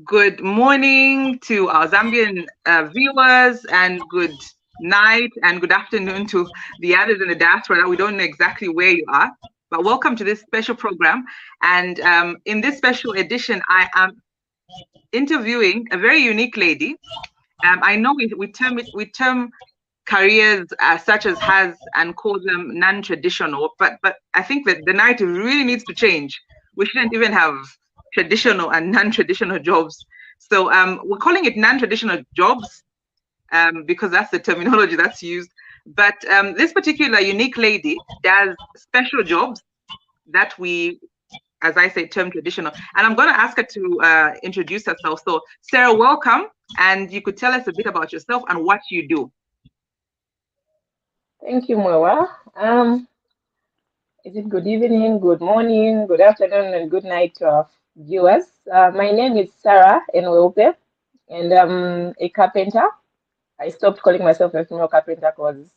Good morning to our Zambian viewers, and good night and good afternoon to the others in the diaspora. We don't know exactly where you are, but welcome to this special program. And in this special edition, I am interviewing a very unique lady. I know we term careers such as has and call them non-traditional, but I think that the narrative really needs to change. We shouldn't even have traditional and non-traditional jobs. So we're calling it non-traditional jobs because that's the terminology that's used. But this particular unique lady does special jobs that we, as I say, term traditional. And I'm going to ask her to introduce herself. So Sarah, welcome. And you could tell us a bit about yourself and what you do. Thank you, Mwelwa. Is it good evening, good morning, good afternoon, and good night to our viewers? My name is Sarah Bweupe, and I'm a carpenter. I stopped calling myself a female carpenter because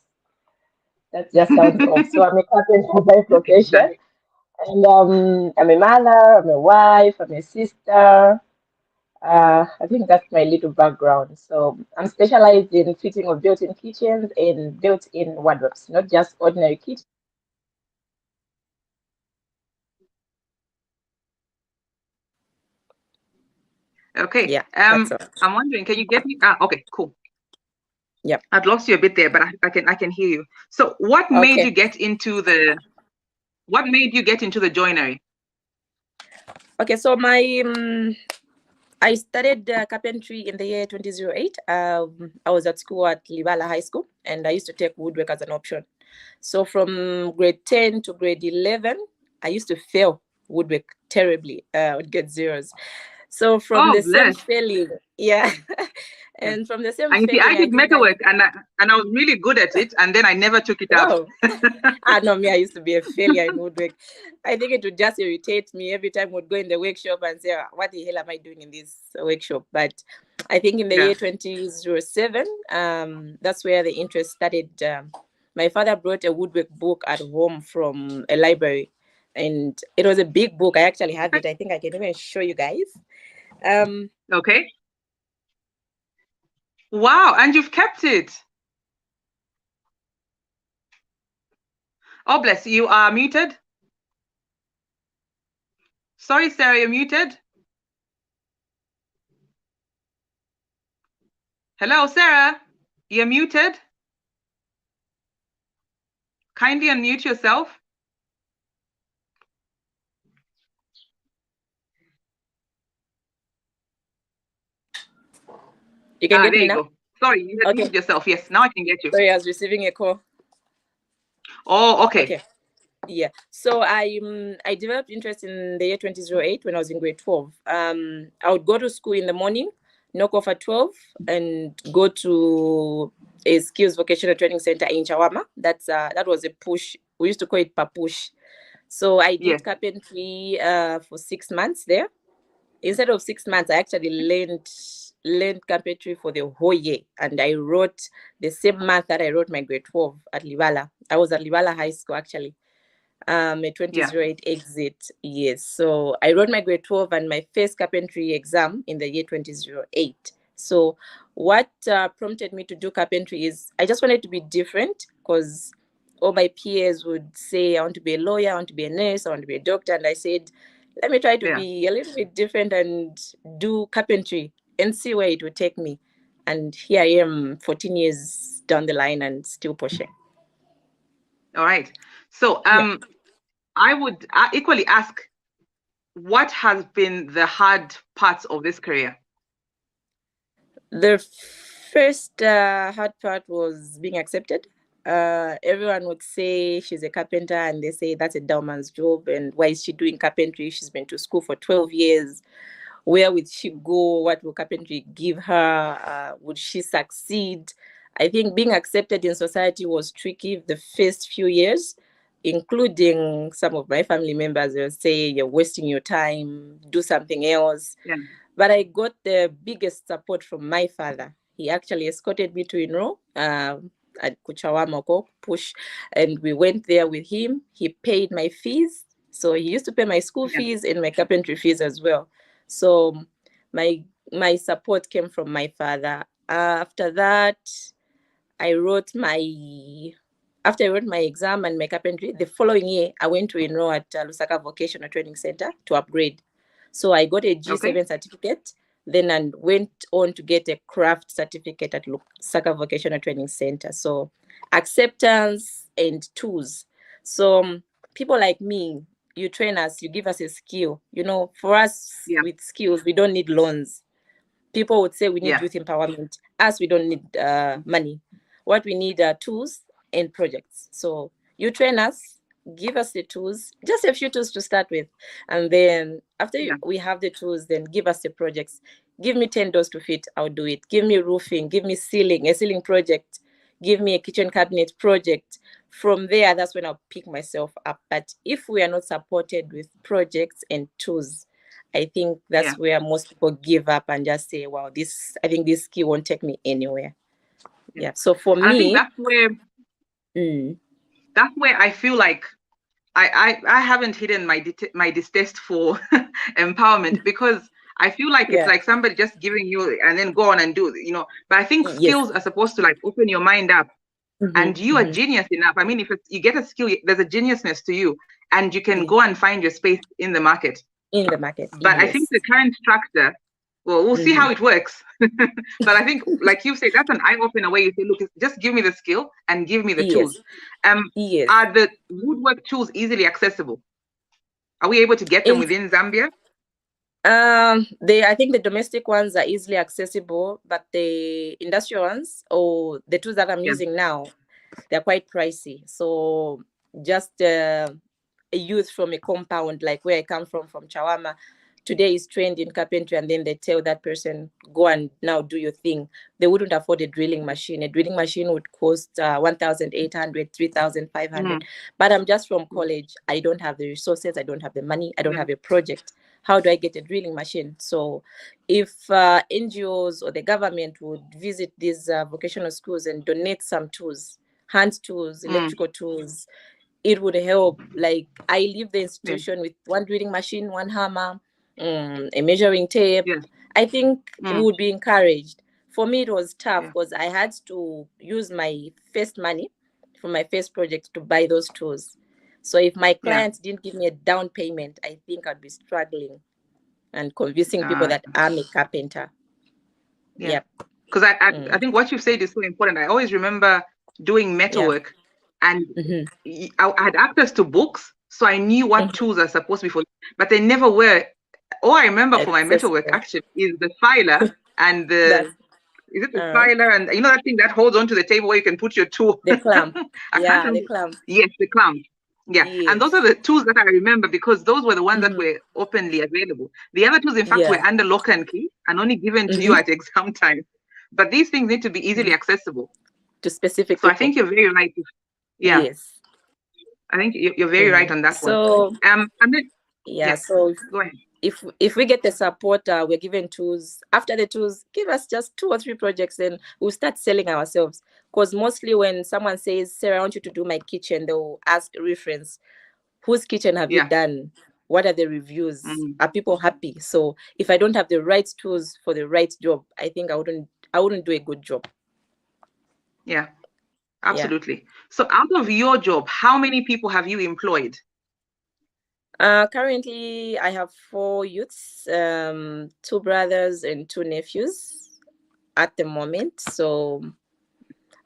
that just sounds off. So I'm a carpenter by profession. And I'm a mother, I'm a wife, I'm a sister. I think that's my little background. So I'm specialized in fitting of built-in kitchens and built-in wardrobes, not just ordinary kitchens. Okay. Yeah. I'm wondering, can you get me? Okay, cool. Yep. I've lost you a bit there, but I can hear you. So what made you get into the joinery? Okay, so I studied carpentry in the year 2008. I was at school at Libala High School, and I used to take woodwork as an option. So from grade 10 to grade 11, I used to fail woodwork terribly. I would get zeros. So from the same failing, yeah, and from the same failing, I did metalwork, and I was really good at it, and then I never took it up. No, me, I used to be a failure in woodwork. I think it would just irritate me every time we'd go in the workshop and say, what the hell am I doing in this workshop? But I think in the year 2007, that's where the interest started. My father brought a woodwork book at home from a library, and it was a big book. I actually have it. I think I can even show you guys. Okay. Wow, and you've kept it. Oh, bless you. You are muted. Sorry, Sarah, you're muted. Hello, Sarah. You're muted. Kindly unmute yourself. You can get there me you now? go. Sorry, you had muted yourself. Yes, now I can get you. Sorry, I was receiving a call. Oh, okay. Okay. Yeah. So I developed interest in the year 2008 when I was in grade 12. I would go to school in the morning, knock off at 12, and go to a skills vocational training center in Chawama. That was a push. We used to call it papush. So I did carpentry for 6 months there. Instead of 6 months, I actually learned carpentry for the whole year. And I wrote the same month that I wrote my grade 12 at Livala. I was at Livala High School, actually. A 2008 exit. Yes. So I wrote my grade 12 and my first carpentry exam in the year 2008. So what prompted me to do carpentry is I just wanted to be different, because all my peers would say, I want to be a lawyer, I want to be a nurse, I want to be a doctor. And I said, let me try to be a little bit different and do carpentry and see where it would take me. And here I am 14 years down the line and still pushing. All right. So I would equally ask, what has been the hard parts of this career? The first hard part was being accepted. Everyone would say she's a carpenter, and they say that's a dull man's job. And why is she doing carpentry? She's been to school for 12 years. Where would she go? What will carpentry give her? Would she succeed? I think being accepted in society was tricky the first few years, including some of my family members. They'll say, you're wasting your time, do something else. Yeah. But I got the biggest support from my father. He actually escorted me to enroll at Kuchawamoko Push, and we went there with him. He paid my fees. So he used to pay my school fees and my carpentry fees as well. So my support came from my father. After that, after I wrote my exam and my carpentry, the following year, I went to enroll at Lusaka Vocational Training Center to upgrade. So I got a G7 certificate, then and went on to get a craft certificate at Lusaka Vocational Training Center. So acceptance and tools. So people like me, you train us, you give us a skill. You know, for us with skills, we don't need loans. People would say we need youth empowerment. Us, we don't need money. What we need are tools and projects. So you train us, give us the tools, just a few tools to start with. And then after we have the tools, then give us the projects. Give me 10 doors to fit, I'll do it. Give me roofing, give me ceiling, a ceiling project. Give me a kitchen cabinet project. From there, that's when I'll pick myself up. But if we are not supported with projects and tools, I think that's where most people give up and just say, wow, I think this skill won't take me anywhere. Yeah. So for me, I think that's where I feel like I haven't hidden my distaste for empowerment, because I feel like it's like somebody just giving you and then go on and do, but I think skills are supposed to like open your mind up. And you are genius enough. I mean, if you get a skill, there's a geniusness to you, and you can go and find your space in the market. But I think the current structure, well, we'll see how it works. But I think, like you say, that's an eye-opener where you say, look, just give me the skill and give me the tools. Are the woodwork tools easily accessible? Are we able to get them within Zambia? I think the domestic ones are easily accessible, but the industrial ones, or the tools that I'm using now, they're quite pricey. So just a youth from a compound, like where I come from Chawama, today is trained in carpentry, and then they tell that person, go and now do your thing. They wouldn't afford a drilling machine. A drilling machine would cost 1,800, 3,500. But I'm just from college. I don't have the resources. I don't have the money. I don't have a project. How do I get a drilling machine? So if NGOs or the government would visit these vocational schools and donate some tools, hand tools, electrical tools, it would help. Like, I leave the institution with one drilling machine, one hammer, a measuring tape, I think we would be encouraged. For me, it was tough because I had to use my first money from my first project to buy those tools. So if my clients didn't give me a down payment, I think I'd be struggling and convincing people that I'm a carpenter. Yeah. Because I think what you've said is so important. I always remember doing metalwork, and I had access to books, so I knew what tools are supposed to be for, but they never were. All I remember for my metalwork actually is the filer and the filer and you know that thing that holds onto the table where you can put your tool. The clamp. The clamp. Yes, the clamp. Yeah, and those are the tools that I remember because those were the ones that were openly available. The other tools, in fact, were under lock and key and only given to you at exam time. But these things need to be easily accessible to specific people. So I think you're very right. Yes. I think you're very right on that one. And then, so go ahead. If we get the support, we're given tools. After the tools, give us just 2 or 3 projects, then we'll start selling ourselves. Because mostly when someone says, Sarah, I want you to do my kitchen, they'll ask reference. Whose kitchen have you done? What are the reviews? Are people happy? So if I don't have the right tools for the right job, I think I wouldn't do a good job. Yeah, absolutely. So out of your job, how many people have you employed? Currently, I have 4 youths, 2 brothers and 2 nephews at the moment. So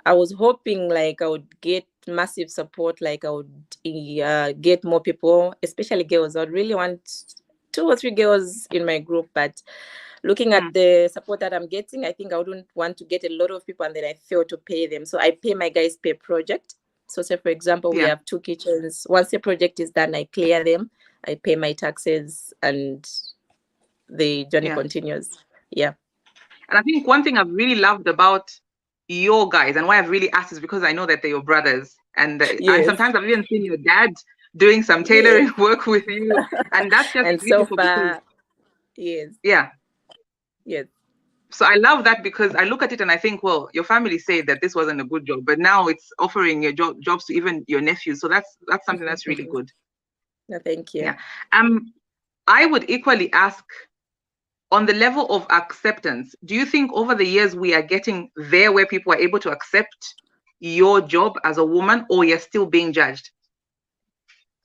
I was hoping like I would get massive support, like I would get more people, especially girls. I would really want 2 or 3 girls in my group, but looking at the support that I'm getting, I think I wouldn't want to get a lot of people and then I fail to pay them. So I pay my guys per project. So say, for example, we have 2 kitchens. Once the project is done, I clear them. I pay my taxes and the journey continues. Yeah. And I think one thing I've really loved about your guys and why I've really asked is because I know that they're your brothers. And sometimes I've even seen your dad doing some tailoring work with you. And that's just and beautiful. So far, yes. Yeah. Yes. So I love that because I look at it and I think, well, your family said that this wasn't a good job, but now it's offering your jobs to even your nephews. So that's something that's really good. No, thank you. Yeah. I would equally ask, on the level of acceptance, do you think over the years we are getting there where people are able to accept your job as a woman, or you're still being judged?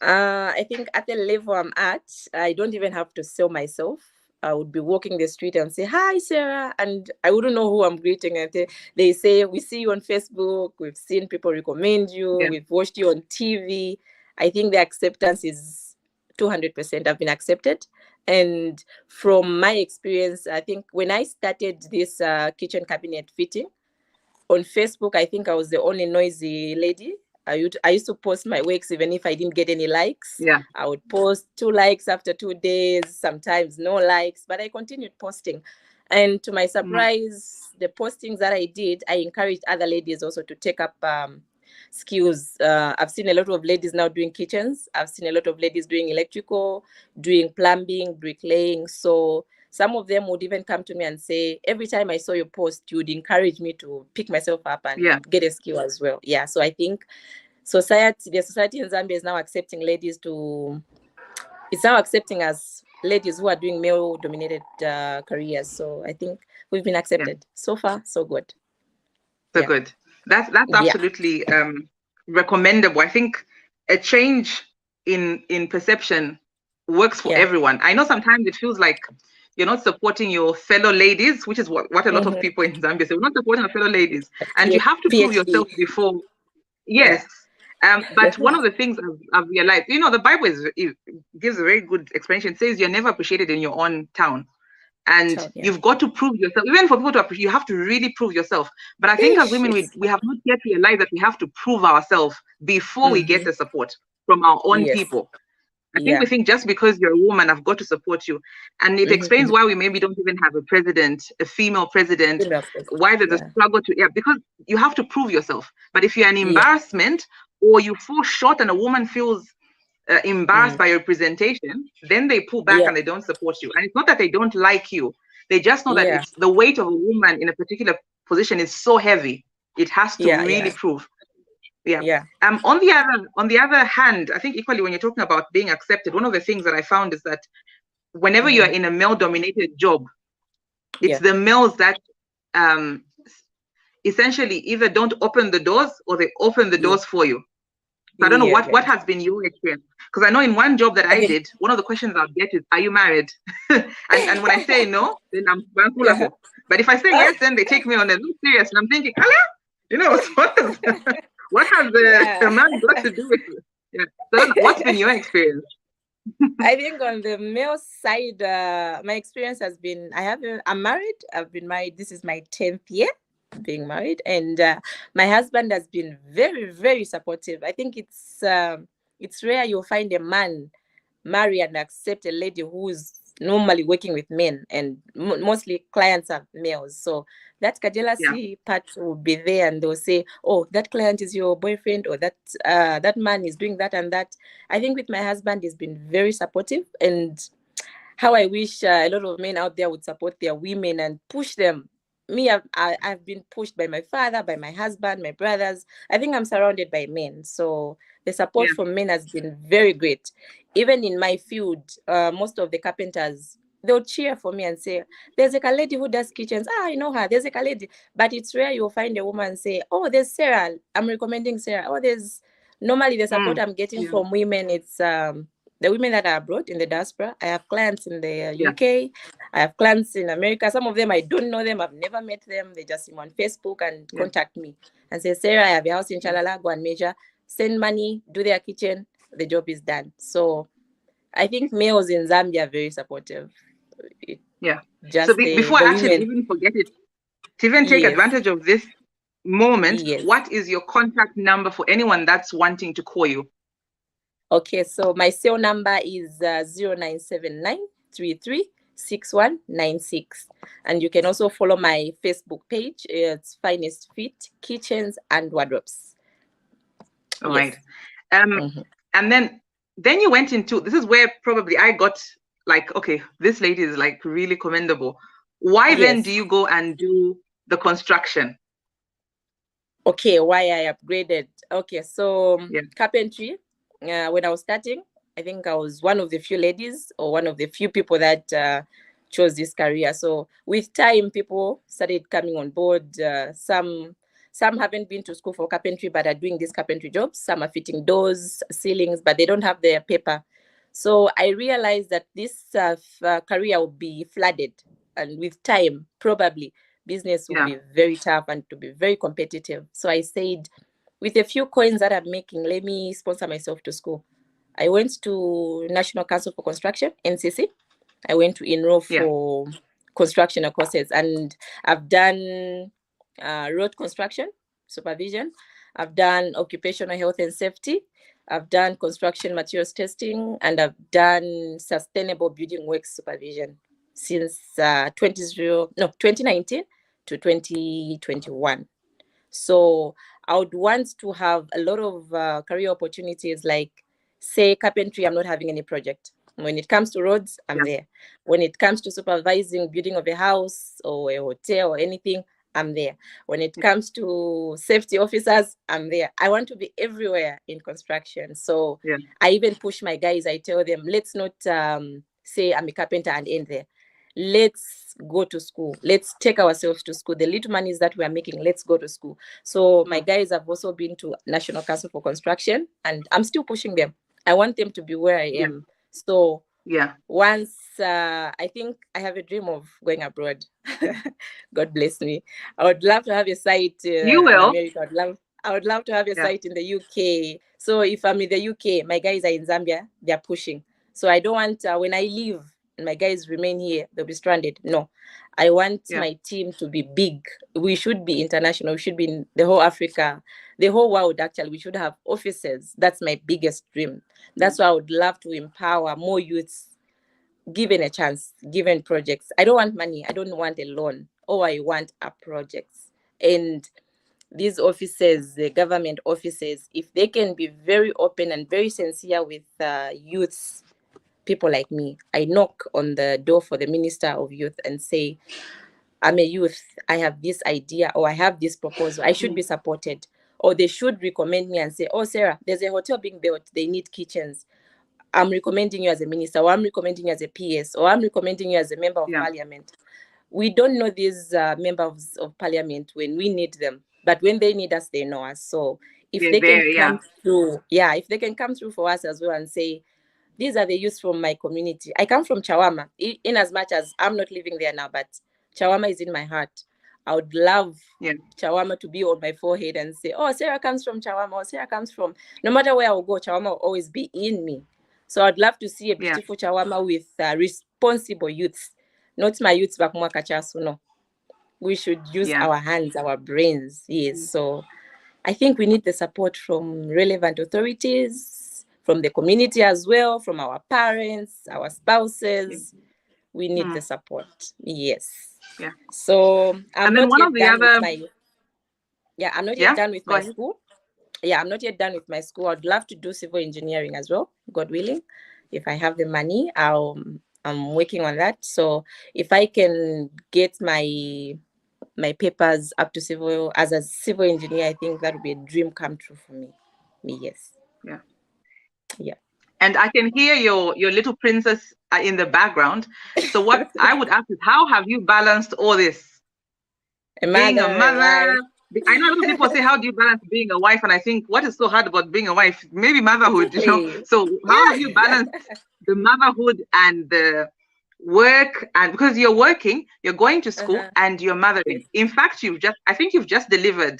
I think at the level I'm at, I don't even have to sell myself. I would be walking the street and say, hi, Sarah. And I wouldn't know who I'm greeting. And they say, we see you on Facebook. We've seen people recommend you. We've watched you on TV. I think the acceptance is 200%. I've been accepted. And from my experience, I think when I started this kitchen cabinet fitting on Facebook, I think I was the only noisy lady. I used to post my works even if I didn't get any likes. Yeah. I would post 2 likes after 2 days, sometimes no likes, but I continued posting. And to my surprise, the postings that I did, I encouraged other ladies also to take up skills. I've seen a lot of ladies now doing kitchens. I've seen a lot of ladies doing electrical, doing plumbing, bricklaying. So some of them would even come to me and say, every time I saw your post, you would encourage me to pick myself up and get a skill as well. Yeah, so I think the society in Zambia is now accepting ladies it's now accepting as ladies who are doing male-dominated careers. So I think we've been accepted. So far, so good. So good. That's absolutely recommendable. I think a change in perception works for everyone. I know sometimes it feels like you're not supporting your fellow ladies, which is what a lot of people in Zambia say. We're not supporting our fellow ladies. And you have to prove yourself before. Yes. But one of the things I've realized, the Bible gives a very good explanation. It says you're never appreciated in your own town. And you've got to prove yourself. Even for people to appreciate, you have to really prove yourself. But I think as women, we have not yet realized that we have to prove ourselves before we get the support from our own people. I think we think just because you're a woman, I've got to support you. And it explains why we maybe don't even have a female president, why there's a struggle because you have to prove yourself. But if you're an embarrassment or you fall short and a woman feels embarrassed by your presentation, then they pull back and they don't support you. And it's not that they don't like you. They just know that it's the weight of a woman in a particular position is so heavy. It has to really prove. On the other hand, I think equally when you're talking about being accepted, one of the things that I found is that whenever you are in a male-dominated job, It's the males that essentially either don't open the doors or they open the doors for you. So I don't know what has been your experience, because I know in one job that I did, one of the questions I'll get is, "Are you married?" and when I say no, then I'm bankulapo. But if I say yes, then they take me on a little serious, and I'm thinking, what has the man got to do with it? Yeah. So what's been your experience? I think on the male side, my experience has been, I'm married. I've been married. This is my 10th year being married, and my husband has been very, very supportive. I think it's rare you'll find a man marry and accept a lady who's normally working with men, and mostly clients are males. So that jealousy part will be there, and they'll say, "Oh, that client is your boyfriend," or that man is doing that and that. I think with my husband, he's been very supportive, and how I wish a lot of men out there would support their women and push them. Me, I've been pushed by my father, by my husband, my brothers. I think I'm surrounded by men, so the support from men has been very great. Even in my field, most of the carpenters, they'll cheer for me and say, "There's a lady who does kitchens. I know her. There's a lady." But it's rare you'll find a woman say, "Oh, there's Sarah. I'm recommending Sarah." Oh, normally the support I'm getting from women, it's the women that are abroad in the diaspora. I have clients in the UK. I have clients in America. Some of them, I don't know them. I've never met them. They just see me on Facebook and contact me and say, "Sarah, I have a house in Chalala. Go and measure. Send money. Do their kitchen. The job is done." So I think males in Zambia are very supportive. So before I actually even forget it, to even take advantage of this moment, what is your contact number for anyone that's wanting to call you? Okay, so my cell number is 0979336196, and you can also follow my Facebook page. It's Finest Fit Kitchens and Wardrobes. All right. And then you went into, this is where probably I got like, okay, this lady is like really commendable. Why then do you go and do the construction? Okay, why I upgraded. Okay, so carpentry. When I was starting, I think I was one of the few ladies or one of the few people that chose this career. So with time, people started coming on board. Some haven't been to school for carpentry, but are doing these carpentry jobs. Some are fitting doors, ceilings, but they don't have their paper. So I realized that this career will be flooded. And with time, probably business will be very tough and to be very competitive. So I said, with a few coins that I'm making, let me sponsor myself to school. I went to National Council for Construction, NCC. I went to enroll for construction courses, and I've done road construction supervision. I've done occupational health and safety. I've done construction materials testing, and I've done sustainable building works supervision since 2019 to 2021. So I would want to have a lot of career opportunities, like, say, carpentry, I'm not having any project. When it comes to roads, I'm there. When it comes to supervising building of a house or a hotel or anything, I'm there. When it comes to safety officers, I'm there. I want to be everywhere in construction. So I even push my guys. I tell them, let's not say I'm a carpenter and end there. Let's go to school. Let's take ourselves to school. The little monies that we are making, let's go to school. So my guys have also been to National Council for Construction, and I'm still pushing them. I want them to be where I am. So once I think I have a dream of going abroad. God bless me. I would love to have a site in America. I would love to have a site in the UK. So if I'm in the UK, my guys are in Zambia, they're pushing. So I don't want, when I leave, and my guys remain here, they'll be stranded. No, I want my team to be big. We should be international. We should be in the whole Africa, the whole world, actually. We should have offices. That's my biggest dream. That's why I would love to empower more youths, given a chance, given projects. I don't want money. I don't want a loan. All I want are projects. And these offices, the government offices, if they can be very open and very sincere with youths, people like me, I knock on the door for the Minister of Youth and say, I'm a youth, I have this idea, or I have this proposal, I should be supported. Or they should recommend me and say, oh, Sarah, there's a hotel being built, they need kitchens. I'm recommending you as a minister, or I'm recommending you as a PS, or I'm recommending you as a member of parliament. we don't know these members of parliament when we need them, but when they need us, they know us. So if they can come through, if they can come through for us as well and say, these are the youths from my community. I come from Chawama, in as much as I'm not living there now, but Chawama is in my heart. I would love Chawama to be on my forehead and say, oh, Sarah comes from Chawama, or Sarah comes from, no matter where I will go, Chawama will always be in me. So I'd love to see a beautiful Chawama with responsible youths, not my youths back Mwakachasu, no. We should use our hands, our brains. Yes. So I think we need the support from relevant authorities, from the community as well, from our parents, our spouses. We need the support. Yes. Yeah. So I'm not yet done with my I'm not yet done with my school. Yeah, I'm not yet done with my school. I'd love to do civil engineering as well, God willing. If I have the money, I'm working on that. So if I can get my papers up to civil as a civil engineer, I think that would be a dream come true for me. Yes. Yeah. And I can hear your little princess in the background. So what I would ask is, how have you balanced all this? Being a mother. I know a lot of people say, how do you balance being a wife? And I think, what is so hard about being a wife? Maybe motherhood, you know? So how have you balanced the motherhood and the work? And because you're working, you're going to school and you're mothering. In fact, I think you've just delivered,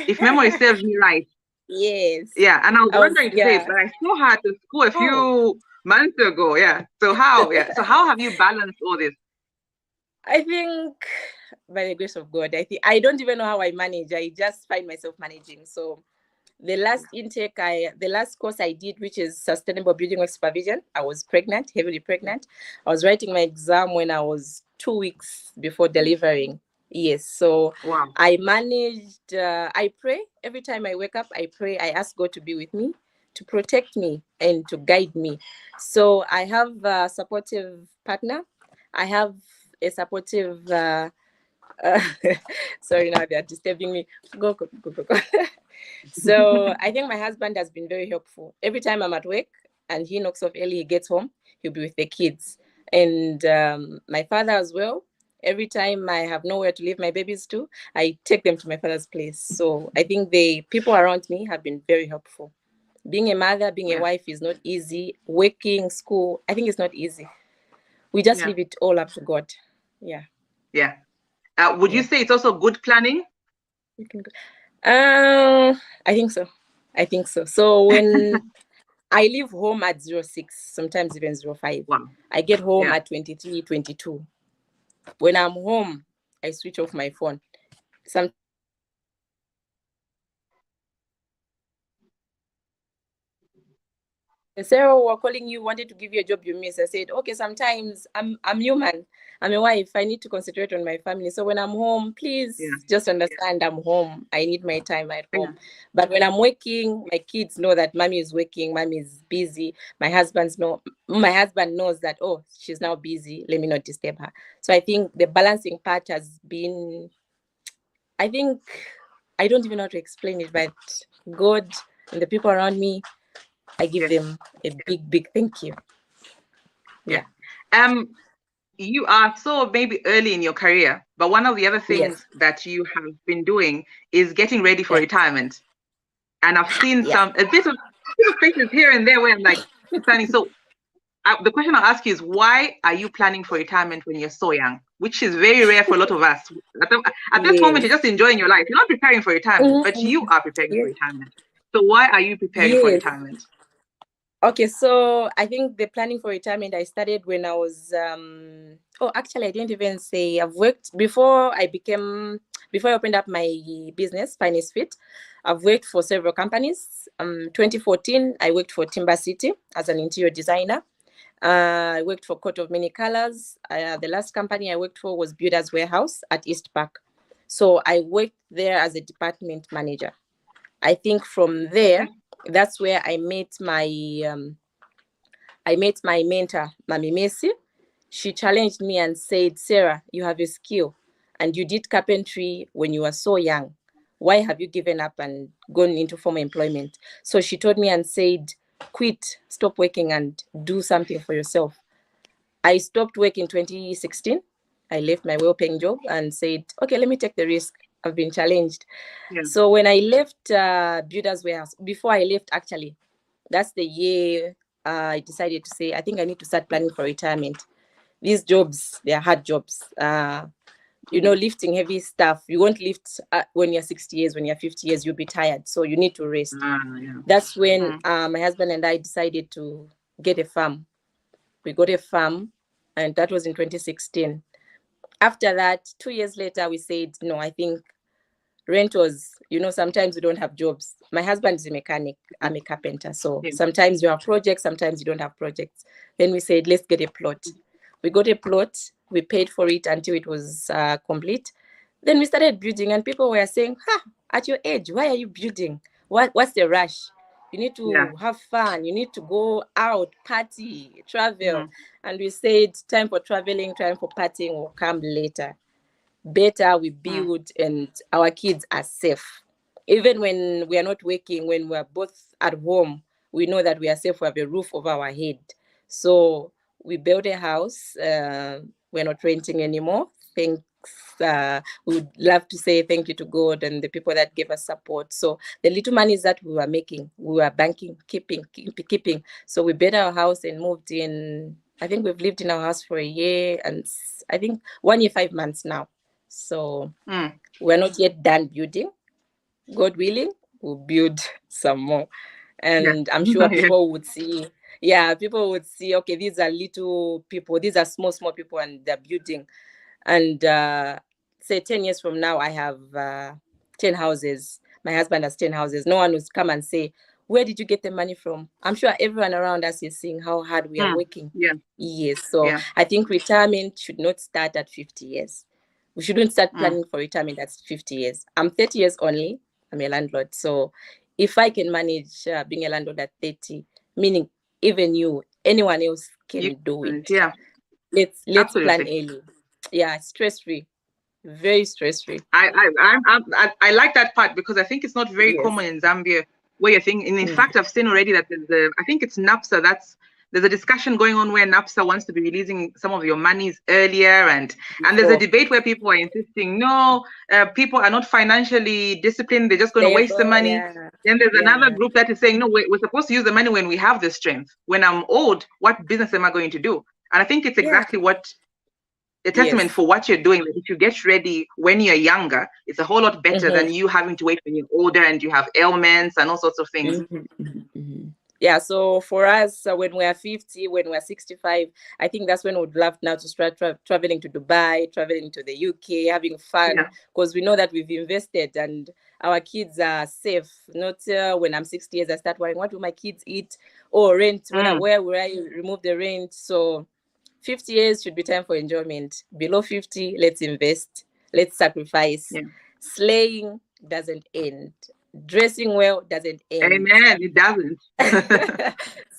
if memory serves me right. Yes. Yeah, and I was wondering to say, but I saw her to school a few months ago. Yeah. So how? Yeah. So how have you balanced all this? I think by the grace of God, I don't even know how I manage. I just find myself managing. So the last intake, the last course I did, which is Sustainable Building Work Supervision, I was pregnant, heavily pregnant. I was writing my exam when I was 2 weeks before delivering. Yes. So I managed, I pray every time I wake up, I pray, I ask God to be with me, to protect me and to guide me. So I have a supportive partner. I have a supportive, sorry, now they are disturbing me. Go. So I think my husband has been very helpful. Every time I'm at work and he knocks off early, he gets home, he'll be with the kids. And my father as well. Every time I have nowhere to leave my babies to, I take them to my father's place. So I think the people around me have been very helpful. Being a mother, being a wife is not easy. Working, school, I think it's not easy. We just leave it all up to God. Yeah. Would you say it's also good planning? I think so. So when I leave home at 06, sometimes even 05, I get home at 23, 22. When I'm home, I switch off my phone. Sarah, we're calling you, wanted to give you a job you miss. I said, okay, sometimes I'm human. I'm a wife. I need to concentrate on my family. So when I'm home, please just understand I'm home. I need my time at home. But when I'm working, my kids know that mommy is working, mommy is busy. My husband knows that, oh, she's now busy. Let me not disturb her. So I think the balancing part has been, I think, I don't even know how to explain it, but God and the people around me, I give them a big thank you. Yeah. You are so maybe early in your career, but one of the other things that you have been doing is getting ready for retirement. And I've seen a bit of faces here and there where I'm like planning. So the question I'll ask you is, why are you planning for retirement when you're so young? Which is very rare for a lot of us. At this moment, you're just enjoying your life. You're not preparing for retirement, but you are preparing for retirement. So why are you preparing for retirement? Okay, so I think the planning for retirement, I started when I was, actually, I didn't even say, I've worked, before I opened up my business, Finest Fit, I've worked for several companies. 2014, I worked for Timber City as an interior designer. I worked for Coat of Many Colors. The last company I worked for was Builders Warehouse at East Park. So I worked there as a department manager. I think from there, that's where I met my mentor, Mami Messi. She challenged me and said, Sarah, you have a skill and you did carpentry when you were so young. Why have you given up and gone into formal employment? So she told me and said, quit, stop working and do something for yourself. I stopped work in 2016 I left my well-paying job and said, okay, let me take the risk. I've been challenged. Yeah. So when I left Builders Warehouse, before I left, actually, that's the year I decided to say, I think I need to start planning for retirement. These jobs, they are hard jobs. You know, lifting heavy stuff, you won't lift when you're 60 years, when you're 50 years, you'll be tired. So you need to rest. Yeah. That's when my husband and I decided to get a farm. We got a farm, and that was in 2016. After that, 2 years later, we said, no, I think rent was, you know, sometimes we don't have jobs. My husband is a mechanic, I'm a carpenter. So sometimes you have projects, sometimes you don't have projects. Then we said, let's get a plot. We got a plot, we paid for it until it was complete. Then we started building, and people were saying, at your age, why are you building? What's the rush? You need to have fun. You need to go out, party, travel. And we said, time for traveling, time for partying will come later. Better we build and our kids are safe. Even when we are not working, when we are both at home, we know that we are safe. We have a roof over our head. So we built a house. We're not renting anymore. Thanks. We would love to say thank you to God and the people that gave us support. So the little monies that we were making, we were banking, keeping. So we built our house and moved in. I think we've lived in our house for a year and I think 1 year, 5 months now. So we're not yet done building. God willing, we'll build some more. And I'm sure people would see, people would see, okay, these are little people, these are small people, and they're building. And say 10 years from now, I have 10 houses. My husband has 10 houses. No one will come and say, where did you get the money from? I'm sure everyone around us is seeing how hard we are working. Yes. So I think retirement should not start at 50 years. We shouldn't start planning for retirement at 50 years. I'm 30 years only. I'm a landlord. So if I can manage being a landlord at 30, meaning even you, anyone else can do it. Yeah. Let's plan early. Yeah, stress-free. Very stress-free. I like that part because I think it's not very common in Zambia where you're thinking. And in fact, I've seen already that I think it's NAPSA there's a discussion going on where NAPSA wants to be releasing some of your monies earlier, and there's a debate where people are insisting, no, people are not financially disciplined, they're just going to waste the money. Then there's another group that is saying, no, we're supposed to use the money when we have the strength. When I'm old, what business am I going to do? And I think it's exactly what a testament for what you're doing. If you get ready when you're younger, it's a whole lot better than you having to wait when you're older and you have ailments and all sorts of things. Yeah, so for us, when we are 50, when we are 65, I think that's when we'd love now to start traveling to Dubai, traveling to the UK, having fun, because we know that we've invested and our kids are safe. Not when I'm 60 years, I start worrying, what will my kids eat? Or rent, where will I remove the rent? So 50 years should be time for enjoyment. Below 50, let's invest, let's sacrifice. Slaying doesn't end. Dressing well doesn't end. Amen. It doesn't.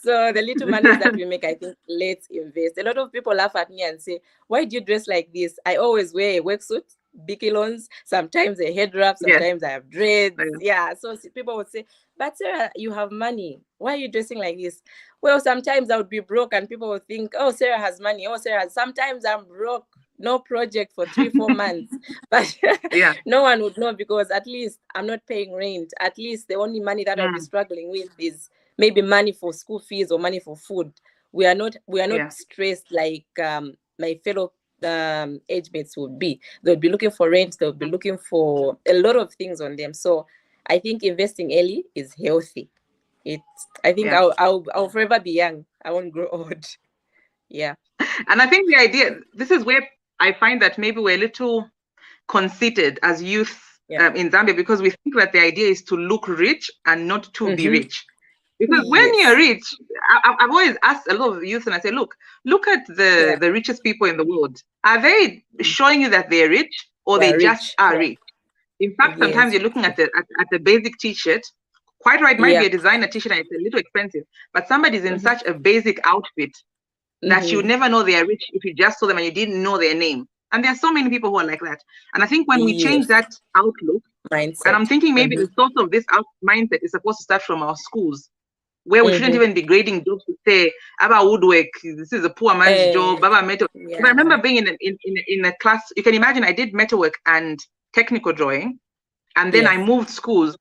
So the little money that we make, I think, let's invest. A lot of people laugh at me and say, why do you dress like this? I always wear a work suit, bikilons, sometimes a head wrap, sometimes I have dreads. So people would say, but Sarah, you have money. Why are you dressing like this? Well, sometimes I would be broke and people would think, oh, Sarah has money. Oh, Sarah, sometimes I'm broke. No project for 3-4 months, but no one would know because at least I'm not paying rent. At least the only money that I'll be struggling with is maybe money for school fees or money for food. We are not stressed like my fellow age mates would be. They'll be looking for rent. They'll be looking for a lot of things on them. So I think investing early is healthy. I think I'll forever be young. I won't grow old. Yeah. And I think the idea, this is where I find that maybe we're a little conceited as youth in Zambia, because we think that the idea is to look rich and not to be rich. Because when you're rich, I've always asked a lot of youth and I say, look at the richest people in the world. Are they showing you that they're rich or they just are rich? In fact, sometimes you're looking at the basic t-shirt. Quite right, might be a designer t-shirt and it's a little expensive, but somebody's in such a basic outfit that you would never know they are rich if you just saw them and you didn't know their name. And there are so many people who are like that. And I think when we change that outlook, mindset. And I'm thinking maybe the source of this mindset is supposed to start from our schools. where we shouldn't even be grading jobs to say about woodwork, this is a poor man's job, about metal. I remember being in a class, you can imagine I did metalwork and technical drawing, and then I moved schools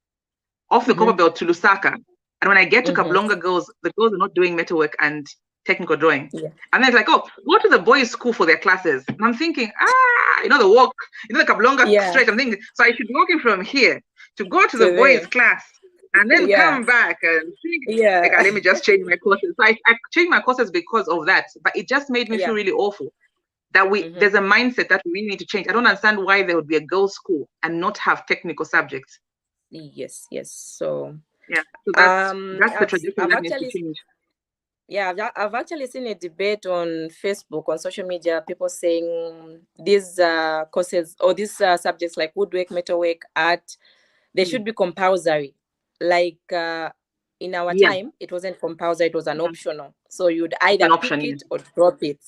off the Copperbelt to Lusaka. And when I get to Kablonga girls, the girls are not doing metalwork and technical drawing. And then it's like, oh, go to the boys' school for their classes. And I'm thinking, the walk, the Kablonga stretch. I'm thinking, so I should be walking from here to go to the boys' class and then come back and think, like, let me just change my courses. So I changed my courses because of that. But it just made me feel really awful that there's a mindset that we really need to change. I don't understand why there would be a girls' school and not have technical subjects. Yes. So so that's the trajectory that needs to change. Yeah, I've actually seen a debate on Facebook, on social media, people saying these courses or these subjects like woodwork, metalwork, art, they should be compulsory. Like in our time, it wasn't compulsory, it was an optional. So you'd either pick it or drop it.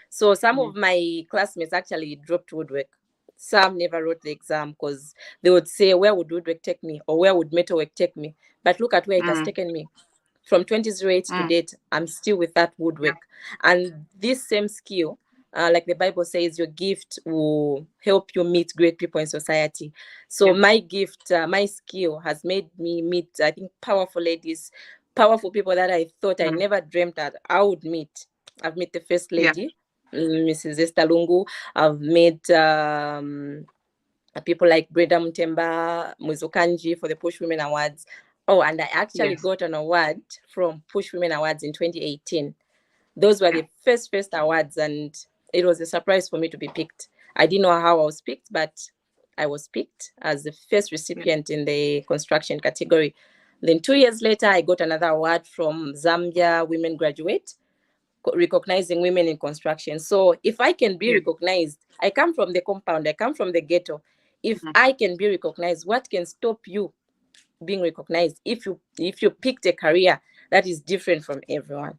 So some of my classmates actually dropped woodwork. Some never wrote the exam because they would say, where would woodwork take me? Or where would metalwork take me? But look at where it has taken me. From 2008 to date, I'm still with that woodwork. And this same skill, like the Bible says, your gift will help you meet great people in society. So my gift, my skill has made me meet, I think, powerful ladies, powerful people that I thought I never dreamt that I would meet. I've met the First Lady, Mrs. Esther Lungu. I've met people like Brenda Mutemba, Muzokanji for the Push Women Awards. Oh, and I actually got an award from Push Women Awards in 2018. Those were the first awards, and it was a surprise for me to be picked. I didn't know how I was picked, but I was picked as the first recipient in the construction category. Then 2 years later, I got another award from Zambia Women Graduate, recognizing women in construction. So if I can be recognized, I come from the compound, I come from the ghetto. If I can be recognized, what can stop you being recognized if you picked a career that is different from everyone?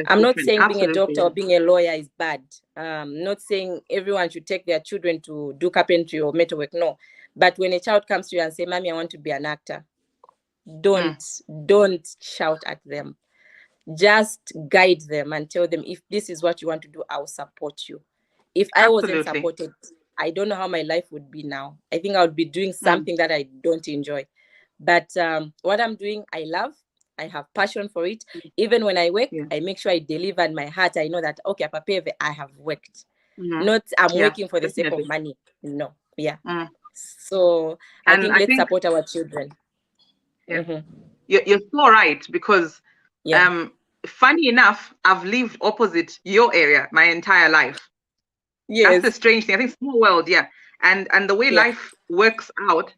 I'm not saying being a doctor or being a lawyer is bad. Not saying everyone should take their children to do carpentry or metalwork. No. But when a child comes to you and say, Mommy, I want to be an actor, don't shout at them. Just guide them and tell them, if this is what you want to do, I'll support you. If I wasn't supported, I don't know how my life would be now. I think I would be doing something that I don't enjoy. But what I'm doing, I love. I have passion for it. Even when I work, I make sure I deliver in my heart. I know that, okay, I have worked. Not I'm working for the sake of money. No. So I think let's support our children. You're so right, because funny enough, I've lived opposite your area my entire life. That's the strange thing. I think small world, and the way life works out,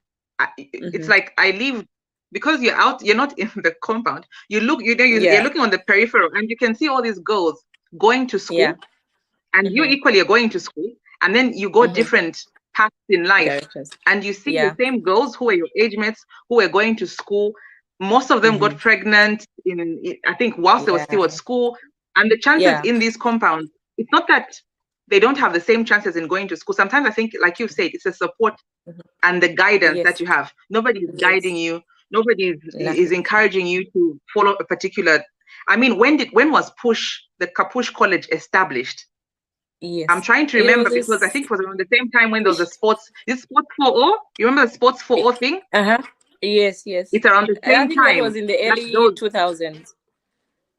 it's like I live, because you're not in the compound. You're looking on the peripheral, and you can see all these girls going to school, and you equally are going to school, and then you go different paths in life, and you see the same girls who are your age mates who are going to school. Most of them got pregnant I think whilst they were still at school, and the chances in these compounds, it's not that they don't have the same chances in going to school. Sometimes I think, like you said, it's a support and the guidance that you have. Nobody is guiding you. Nobody is encouraging you to follow a particular. I mean, when was the Kapush College established? I'm trying to remember, because I think it was around the same time when there was a sports 4.0. You remember the sports 4.0 thing? Yes. It's around the same time. That was in the early 2000s.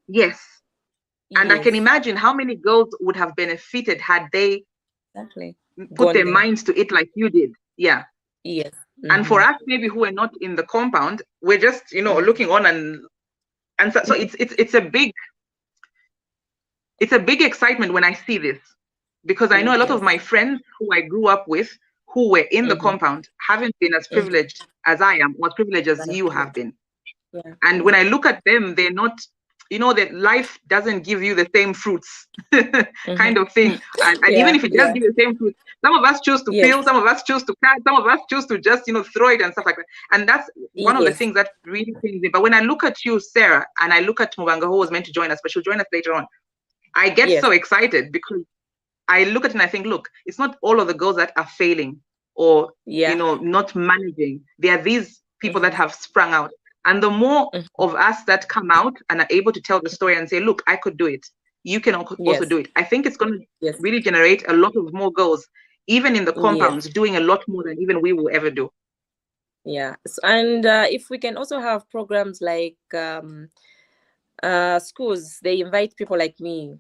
Yes. And I can imagine how many girls would have benefited had they put their minds to it like you did. Yes. And for us, maybe who are not in the compound, we're just looking on, and so it's a big excitement when I see this, because I know a lot of my friends who I grew up with, who were in the compound, haven't been as privileged as I am, or as privileged as you have been. And when I look at them, they're not. That life doesn't give you the same fruits kind of thing. And even if it does give you the same fruits, some of us choose to peel, some of us choose to cut, some of us choose to just, throw it and stuff like that. And that's one of the things that really pains me. But when I look at you, Sarah, and I look at Mubanga, who was meant to join us, but she'll join us later on, I get so excited, because I look at it and I think, look, it's not all of the girls that are failing or, not managing. There are these people that have sprung out. And the more of us that come out and are able to tell the story and say, look, I could do it, you can also do it. I think it's going to really generate a lot of more girls, even in the compounds, doing a lot more than even we will ever do. Yeah. And if we can also have programs like schools, they invite people like me.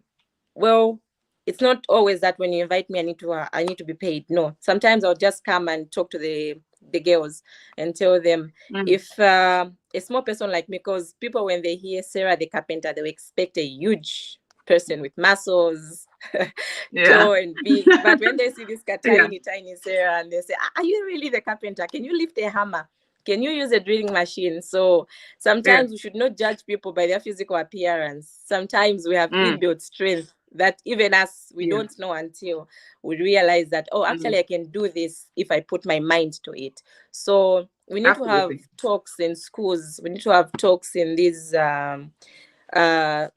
Well, it's not always that when you invite me, I need to be paid. No, sometimes I'll just come and talk to the girls and tell them if a small person like me, because people, when they hear Sarah the Carpenter, they will expect a huge person with muscles, tall and big. But when they see this tiny Sarah, and they say, are you really the carpenter? Can you lift a hammer? Can you use a drilling machine? So sometimes we should not judge people by their physical appearance. Sometimes we have inbuilt strength that even us, we don't know until we realize that, oh, actually I can do this if I put my mind to it. So we need to have talks in schools. We need to have talks in these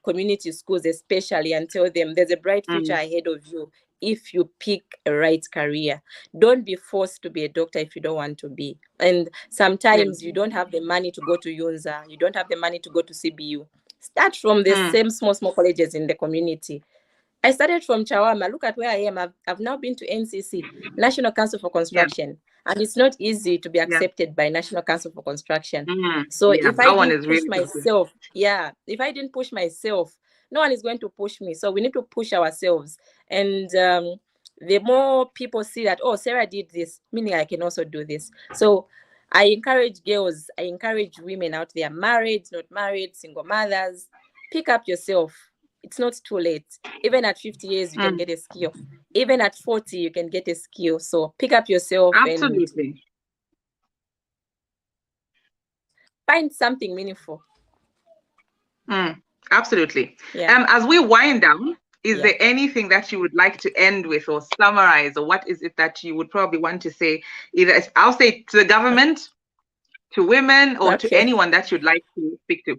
community schools especially, and tell them there's a bright future ahead of you if you pick a right career. Don't be forced to be a doctor if you don't want to be. And sometimes you don't have the money to go to Yunza, you don't have the money to go to CBU. Start from the same small colleges in the community. I started from Chawama. Look at where I am. I've now been to NCC, National Council for Construction. And it's not easy to be accepted by National Council for Construction. So if I didn't push myself, if I didn't push myself, no one is going to push me. So we need to push ourselves. And the more people see that, oh, Sarah did this, meaning I can also do this. So I encourage girls, I encourage women out there, married, not married, single mothers, pick up yourself. It's not too late. Even at 50 years, you can get a skill. Even at 40, you can get a skill. So pick up yourself and find something meaningful. Absolutely. As we wind down, is there anything that you would like to end with or summarize, or what is it that you would probably want to say, either, I'll say, to the government, to women, or to anyone that you'd like to speak to?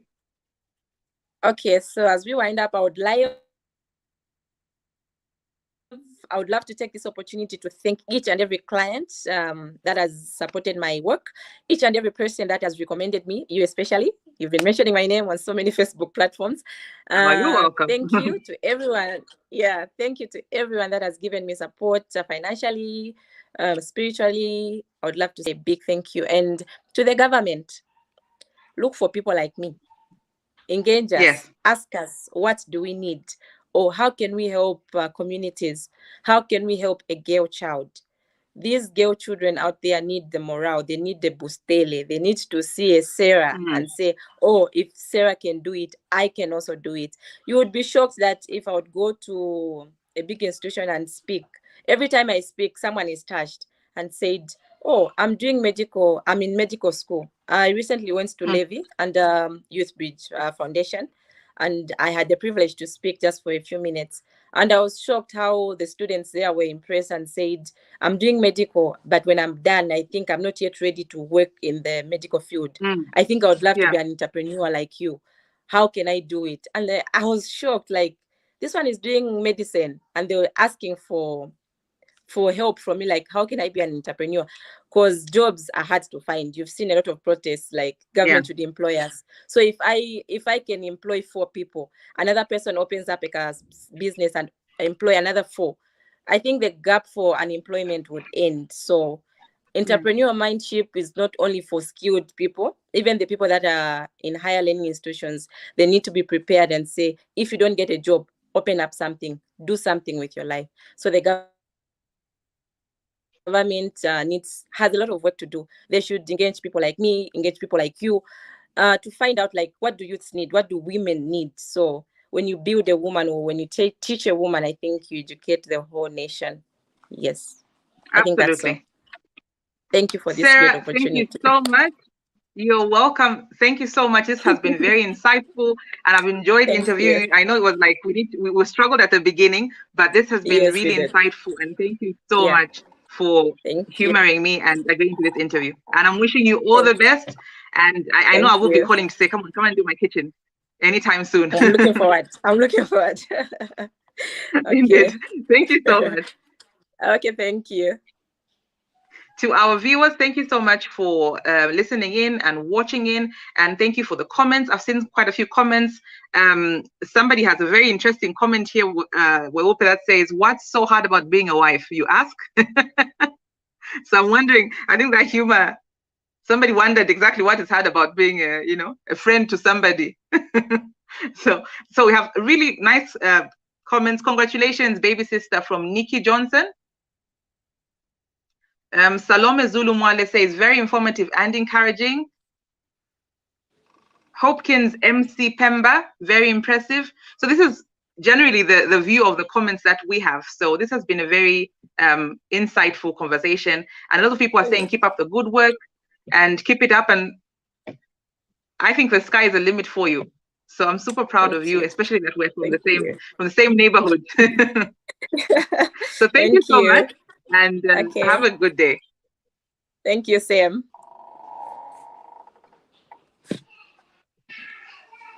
Okay, so as we wind up, I would love to take this opportunity to thank each and every client that has supported my work, each and every person that has recommended me, you especially. You've been mentioning my name on so many Facebook platforms. You're welcome. Thank you to everyone. Yeah, thank you to everyone that has given me support financially, spiritually. I would love to say a big thank you. And to the government, look for people like me. Engage us, ask us, what do we need? Or how can we help communities? How can we help a girl child? These girl children out there need the morale. They need the boostele. They need to see a Sarah and say, oh, if Sarah can do it, I can also do it. You would be shocked that if I would go to a big institution and speak, every time I speak, someone is touched and said, oh, I'm in medical school. I recently went to Levy and Youth Bridge Foundation, and I had the privilege to speak just for a few minutes. And I was shocked how the students there were impressed and said, I'm doing medical, but when I'm done, I think I'm not yet ready to work in the medical field. I think I would love to be an entrepreneur like you. How can I do it? And I was shocked, like, this one is doing medicine, and they were asking for help from me, like, how can I be an entrepreneur? Because jobs are hard to find. You've seen a lot of protests, like government should employ us. So if I can employ 4 people, another person opens up a business and employ another 4, I think the gap for unemployment would end. So entrepreneur mindship is not only for skilled people, even the people that are in higher learning institutions, they need to be prepared and say, if you don't get a job, open up something, do something with your life. So the government has a lot of work to do. They should engage people like me, engage people like you, to find out, like, what do youths need? What do women need? So when you build a woman, or when you teach a woman, I think you educate the whole nation. Yes. I think that's all. Thank you for this Sarah, great opportunity. thank you so much. You're welcome. Thank you so much. This has been very insightful, and I've enjoyed interviewing you. I know it was like we struggled at the beginning, but this has been really insightful. And thank you so much for humoring me and agreeing to this interview. And I'm wishing you all the best. And I know I will be calling to say, come and do my kitchen anytime soon. I'm looking forward. Okay. Indeed. Thank you so much. Okay, thank you. To our viewers, thank you so much for listening in and watching in, and thank you for the comments. I've seen quite a few comments. Somebody has a very interesting comment here, Bweupe, that says, "What's so hard about being a wife?" You ask. So I'm wondering. I think that humor. Somebody wondered exactly what is hard about being a friend to somebody. So we have really nice comments. Congratulations, baby sister, from Nikki Johnson. Salome Zulu Mwale says, very informative and encouraging. Hopkins MC Pemba, very impressive. So this is generally the view of the comments that we have. So this has been a very insightful conversation. And a lot of people are saying, keep up the good work and keep it up. And I think the sky is the limit for you. So I'm super proud of you, especially that we're from the same neighborhood. So thank you so much. And have a good day. Thank you, Sam.